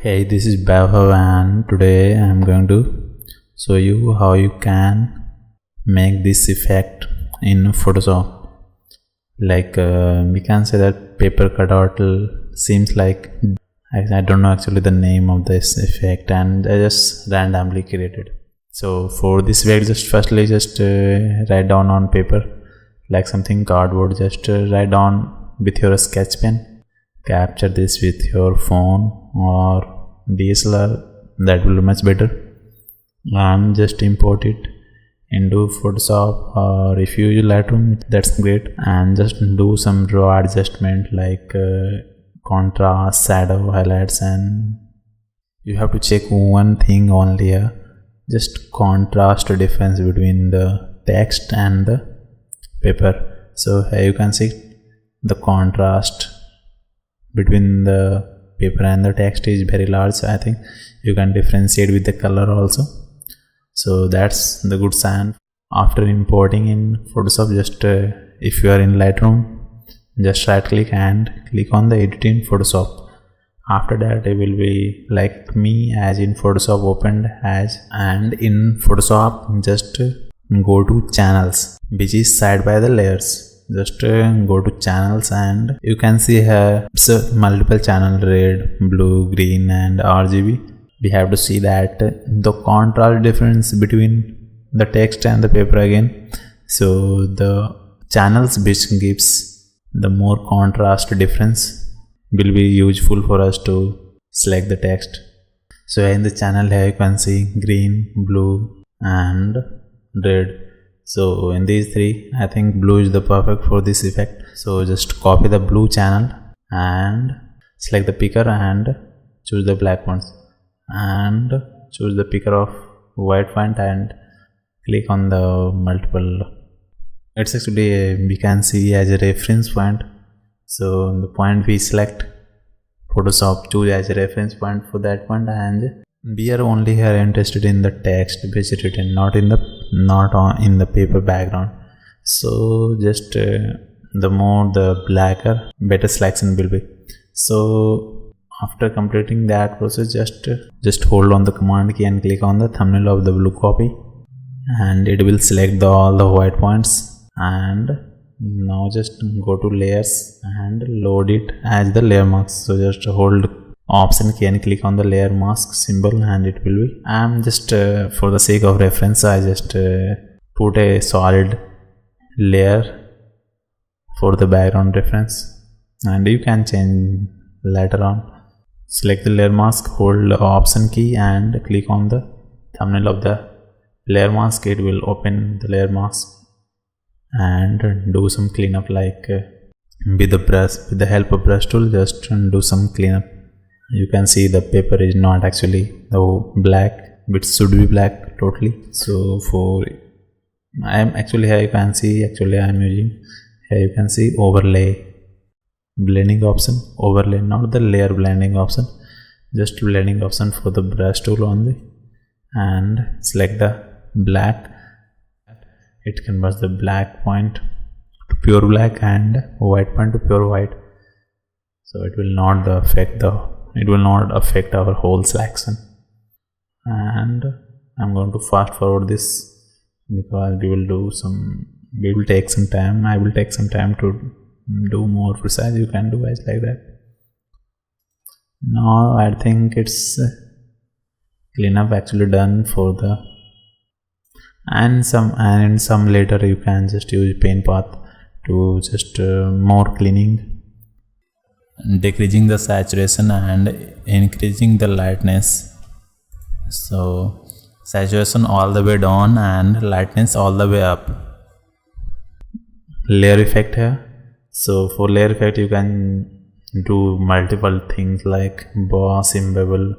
Hey, this is Bhav and today I'm going to show you how you can make this effect in Photoshop. We can say that paper cutout seems like I don't know actually the name of this effect, and I just randomly created. So for this effect, firstly write down on paper like something cardboard. Just write down with your sketch pen. Capture this with your phone or DSLR, that will be much better, and just import it into Photoshop, or if you use Lightroom, that's great, and just do some raw adjustment like contrast, shadow, highlights, and you have to check one thing only here, just contrast difference between the text and the paper. So here you can see the contrast between the paper and the text is very large. I think you can differentiate with the color also, so that's the good sign. After importing in Photoshop, just if you are in Lightroom, just right click and click on the edit in Photoshop. After that it will be like me as in Photoshop opened as, and in Photoshop just go to channels, which is side by the layers. Just go to channels and you can see here it's multiple channel, red, blue, green and RGB. We have to see that the contrast difference between the text and the paper again. So the channels which gives the more contrast difference will be useful for us to select the text. So in the channel here you can see green, blue and red. So in these three, I think blue is the perfect for this effect. So just copy the blue channel and select the picker and choose the black ones, and choose the picker of white font and click on the multiple. It's actually we can see as a reference point. So the point we select, Photoshop choose as a reference point for that point, and we are only here interested in the text which is written, not in the paper background. So just the more the blacker, better selection will be. So after completing that process, just hold on the command key and click on the thumbnail of the blue copy, and it will select all the white points. And now just go to layers and load it as the layer mask. So just hold Option key and click on the layer mask symbol, and it will be. I'm just for the sake of reference, I just put a solid layer for the background reference, and you can change later on. Select the layer mask, hold the Option key and click on the thumbnail of the layer mask. It will open the layer mask and do some cleanup, like with the help of brush tool, just do some cleanup. You can see the paper is not actually black, it should be black totally. So for I'm actually here you can see I'm using here you can see overlay blending option, overlay, not the layer blending option, just blending option for the brush tool only, and select the black. It converts the black point to pure black and white point to pure white, so it will not affect our whole selection. And I'm going to fast forward this because we will take some time. I will take some time to do more precise. You can do as like that. Now I think it's cleanup actually done for the, and some later you can just use pen path to just more cleaning, decreasing the saturation and increasing the lightness. So saturation all the way down and lightness all the way up. Layer effect here. So for layer effect you can do multiple things like emboss, bevel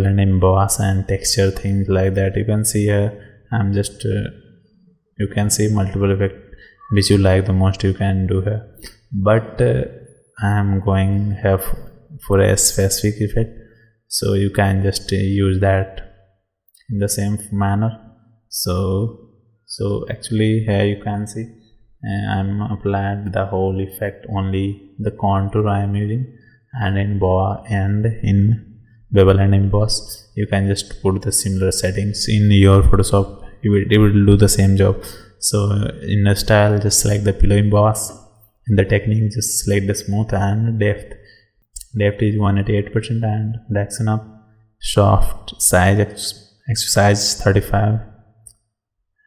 and emboss, and texture things like that. You can see here I'm just you can see multiple effect which you like the most, you can do here, but I am going here for a specific effect, so you can just use that in the same manner. So actually here you can see I'm applied the whole effect, only the contour I am using, and in boa and in bevel and emboss, you can just put the similar settings in your Photoshop. It will do the same job. So in the style, just select the pillow emboss. In the technique, just select the smooth and depth. Depth is 188% and reduction up. Soft size exercise 35,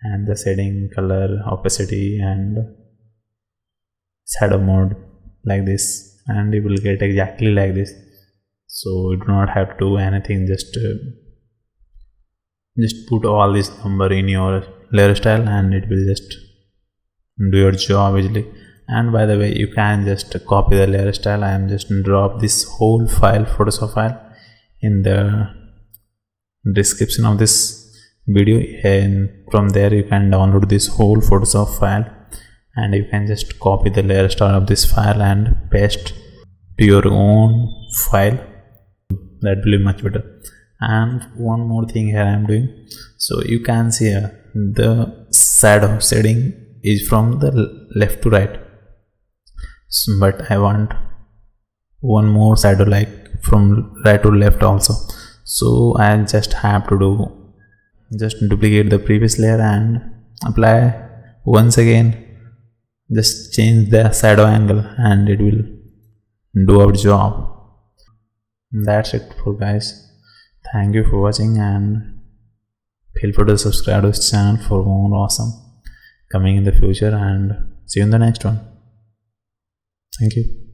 and the shading, color, opacity and shadow mode like this, and you will get exactly like this. So you do not have to do anything, just put all this number in your layer style and it will just do your job easily. And by the way, you can just copy the layer style. I am just drop this whole file, Photoshop file, in the description of this video, and from there you can download this whole Photoshop file and you can just copy the layer style of this file and paste to your own file. That will be much better. And one more thing here I am doing, so you can see here the shadow shading is from the left to right, but I want one more shadow like from right to left also. So I just have to just duplicate the previous layer and apply once again. Just change the shadow angle and it will do our job. That's it for guys. Thank you for watching and feel free to subscribe to this channel for more awesome coming in the future, and see you in the next one. Thank you.